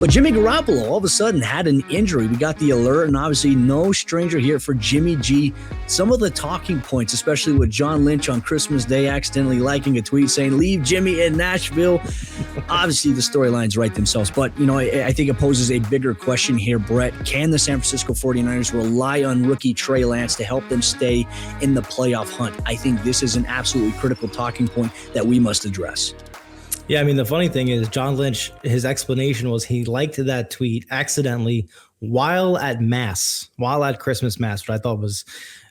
But Jimmy Garoppolo all of a sudden had an injury. We got the alert, and obviously no stranger here for Jimmy G. Some of the talking points, especially with John Lynch on Christmas Day accidentally liking a tweet saying, "Leave Jimmy in Nashville." Obviously, the storylines write themselves. But, I think it poses a bigger question here, Brett. Can the San Francisco 49ers rely on rookie Trey Lance to help them stay in the playoff hunt? I think this is an absolutely critical talking point that we must address. Yeah, I mean, the funny thing is John Lynch, his explanation was he liked that tweet accidentally while at Christmas Mass, which I thought was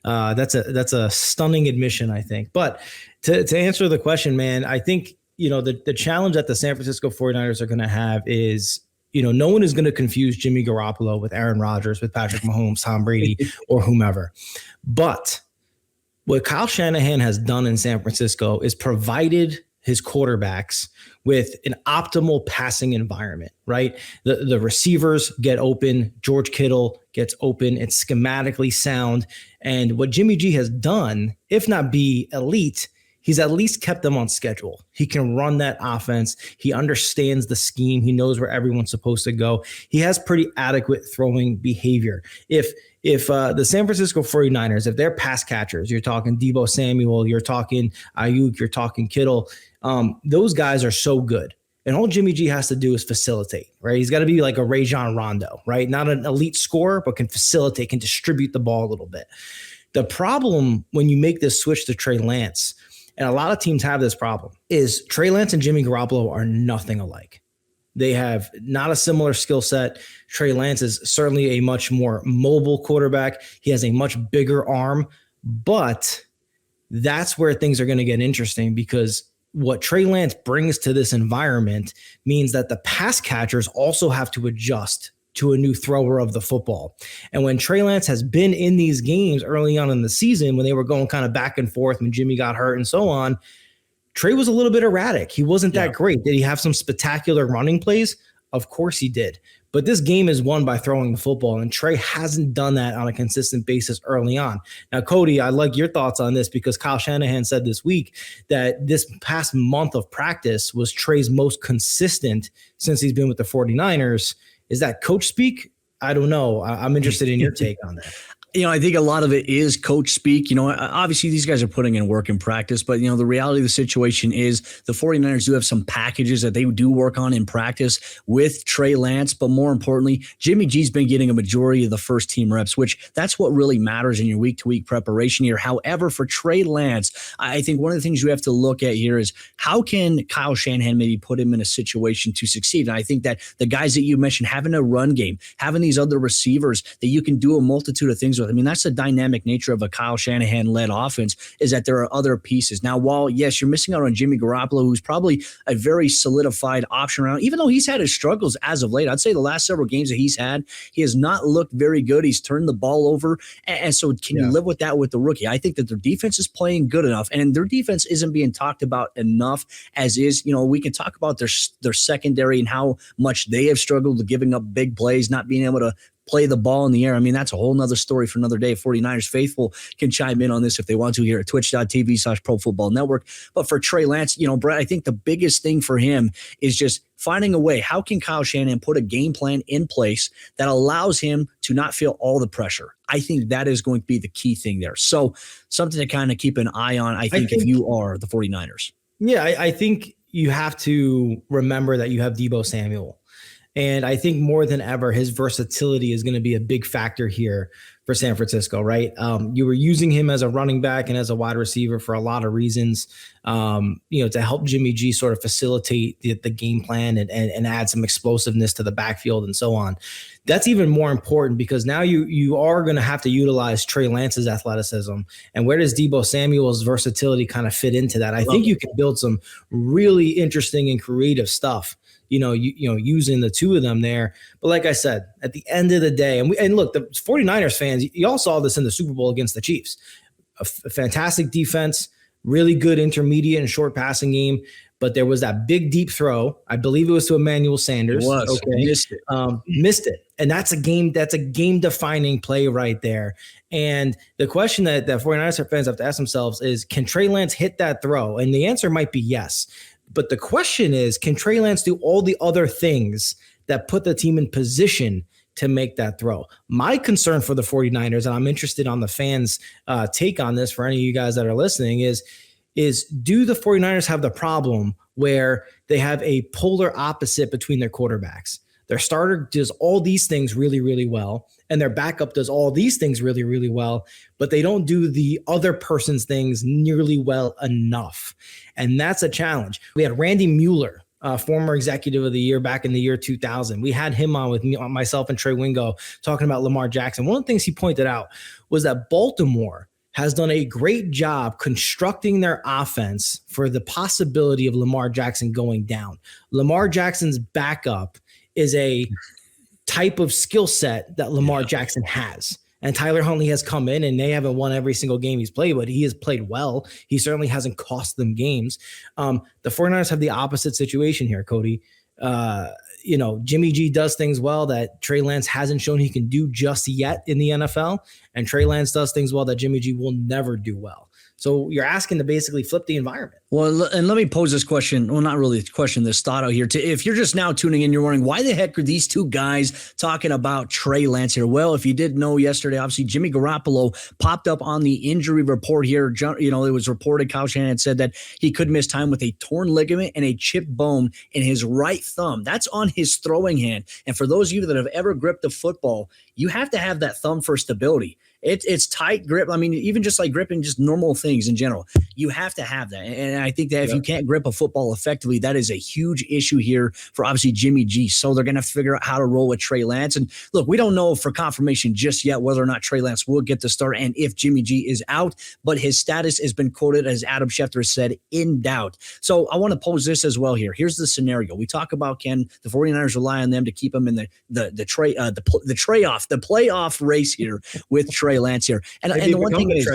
that's a stunning admission, I think. But to answer the question, man, I think, the challenge that the San Francisco 49ers are going to have is, no one is going to confuse Jimmy Garoppolo with Aaron Rodgers, with Patrick Mahomes, Tom Brady, or whomever. But what Kyle Shanahan has done in San Francisco is provided his quarterbacks with an optimal passing environment, right? The receivers get open. George Kittle gets open. It's schematically sound. And what Jimmy G has done, if not be elite, he's at least kept them on schedule. He can run that offense. He understands the scheme. He knows where everyone's supposed to go. He has pretty adequate throwing behavior. If the San Francisco 49ers, if they're pass catchers, you're talking Deebo Samuel, you're talking Ayuk, you're talking Kittle, those guys are so good. And all Jimmy G has to do is facilitate, right? He's got to be like a Rajon Rondo, right? Not an elite scorer, but can facilitate, can distribute the ball a little bit. The problem when you make this switch to Trey Lance, and a lot of teams have this problem, is Trey Lance and Jimmy Garoppolo are nothing alike. They have not a similar skill set. Trey Lance is certainly a much more mobile quarterback. He has a much bigger arm, but that's where things are going to get interesting, because what Trey Lance brings to this environment means that the pass catchers also have to adjust to a new thrower of the football. And when Trey Lance has been in these games early on in the season, when they were going kind of back and forth, when Jimmy got hurt and so on, Trey was a little bit erratic. He wasn't that great. Did he have some spectacular running plays? Of course he did. But this game is won by throwing the football, and Trey hasn't done that on a consistent basis early on. Now, Cody, I like your thoughts on this, because Kyle Shanahan said this week that this past month of practice was Trey's most consistent since he's been with the 49ers. Is that coach speak? I don't know. I'm interested in your take on that. I think a lot of it is coach speak. Obviously these guys are putting in work in practice, but, the reality of the situation is the 49ers do have some packages that they do work on in practice with Trey Lance. But more importantly, Jimmy G's been getting a majority of the first team reps, which that's what really matters in your week-to-week preparation here. However, for Trey Lance, I think one of the things you have to look at here is how can Kyle Shanahan maybe put him in a situation to succeed? And I think that the guys that you mentioned, having a run game, having these other receivers that you can do a multitude of things with. I mean, that's the dynamic nature of a Kyle Shanahan-led offense, is that there are other pieces. Now, while, yes, you're missing out on Jimmy Garoppolo, who's probably a very solidified option around, even though he's had his struggles as of late. I'd say the last several games that he's had, he has not looked very good. He's turned the ball over. And so can you live with that with the rookie? I think that their defense is playing good enough, and their defense isn't being talked about enough as is. We can talk about their secondary and how much they have struggled with giving up big plays, not being able to play the ball in the air. I mean, that's a whole nother story for another day. 49ers faithful can chime in on this if they want to here at twitch.tv/Pro Football Network. But for Trey Lance, Brett, I think the biggest thing for him is just finding a way. How can Kyle Shanahan put a game plan in place that allows him to not feel all the pressure? I think that is going to be the key thing there. So something to kind of keep an eye on, I think if you are the 49ers. Yeah, I think you have to remember that you have Deebo Samuel. And I think more than ever, his versatility is going to be a big factor here for San Francisco, right? You were using him as a running back and as a wide receiver for a lot of reasons, to help Jimmy G sort of facilitate the game plan and add some explosiveness to the backfield and so on. That's even more important because now you are going to have to utilize Trey Lance's athleticism. And where does Deebo Samuel's versatility kind of fit into that? I think you can build some really interesting and creative stuff, using the two of them there. But like I said, at the end of the day, and look, the 49ers fans, you all saw this in the Super Bowl against the Chiefs. A fantastic defense, really good intermediate and short passing game. But there was that big deep throw. I believe it was to Emmanuel Sanders. It was. Okay. Missed it. And that's a game defining play right there. And the question that 49ers fans have to ask themselves is, can Trey Lance hit that throw? And the answer might be yes. But the question is, can Trey Lance do all the other things that put the team in position to make that throw. My concern for the 49ers, and I'm interested on the fans' take on this for any of you guys that are listening, is do the 49ers have the problem where they have a polar opposite between their quarterbacks? Their starter does all these things really, really well, and their backup does all these things really, really well, but they don't do the other person's things nearly well enough. And that's a challenge. We had Randy Mueller, former executive of the year back in the year 2000. We had him on with myself and Trey Wingo talking about Lamar Jackson. One of the things he pointed out was that Baltimore has done a great job constructing their offense for the possibility of Lamar Jackson going down. Lamar Jackson's backup is a type of skill set that Lamar Jackson has. And Tyler Huntley has come in, and they haven't won every single game he's played, but he has played well. He certainly hasn't cost them games. The 49ers have the opposite situation here, Cody. Jimmy G does things well that Trey Lance hasn't shown he can do just yet in the NFL, and Trey Lance does things well that Jimmy G will never do well. So you're asking to basically flip the environment. Well, and let me pose this question. Well, not really a question, this thought out here. If you're just now tuning in, you're wondering, why the heck are these two guys talking about Trey Lance here? Well, if you didn't know yesterday, obviously Jimmy Garoppolo popped up on the injury report here. It was reported Kyle Shanahan said that he could miss time with a torn ligament and a chipped bone in his right thumb. That's on his throwing hand. And for those of you that have ever gripped a football, you have to have that thumb for stability. It's tight grip. I mean, even just like gripping just normal things in general, you have to have that. And I think that if you can't grip a football effectively, that is a huge issue here for obviously Jimmy G. So they're going to have to figure out how to roll with Trey Lance. And look, we don't know for confirmation just yet whether or not Trey Lance will get the start and if Jimmy G is out, but his status has been quoted, as Adam Schefter said, in doubt. So I want to pose this as well here. Here's the scenario. We talk about, can the 49ers rely on them to keep them in the playoff race here with Trey Lance here. And the one thing is,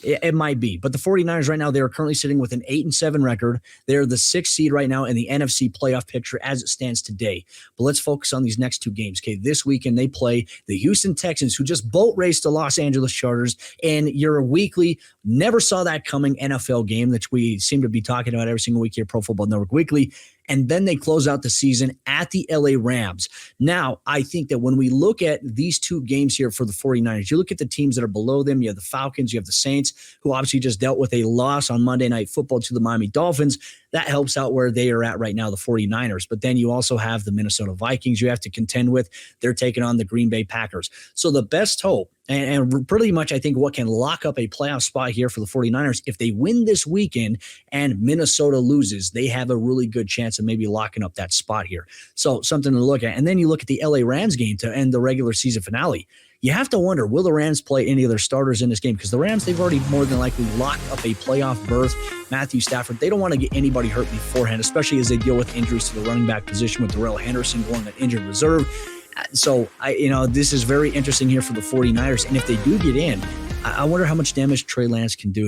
it might be, but the 49ers right now, they are currently sitting with an 8-7 record. They're the 6th seed right now in the NFC playoff picture as it stands today. But let's focus on these next two games. Okay, this weekend they play the Houston Texans, who just boat raced the Los Angeles Chargers, and your weekly, never saw that coming NFL game that we seem to be talking about every single week here, Pro Football Network Weekly. And then they close out the season at the LA Rams. Now, I think that when we look at these two games here for the 49ers, you look at the teams that are below them. You have the Falcons, you have the Saints, who obviously just dealt with a loss on Monday Night Football to the Miami Dolphins. That helps out where they are at right now, the 49ers. But then you also have the Minnesota Vikings you have to contend with. They're taking on the Green Bay Packers. So the best hope, and pretty much I think what can lock up a playoff spot here for the 49ers, if they win this weekend and Minnesota loses, they have a really good chance of maybe locking up that spot here. So something to look at. And then you look at the LA Rams game to end the regular season finale. You have to wonder, will the Rams play any of their starters in this game? Because the Rams, they've already more than likely locked up a playoff berth. Matthew Stafford, they don't want to get anybody hurt beforehand, especially as they deal with injuries to the running back position with Darrell Henderson going on injured reserve. So, this is very interesting here for the 49ers. And if they do get in, I wonder how much damage Trey Lance can do.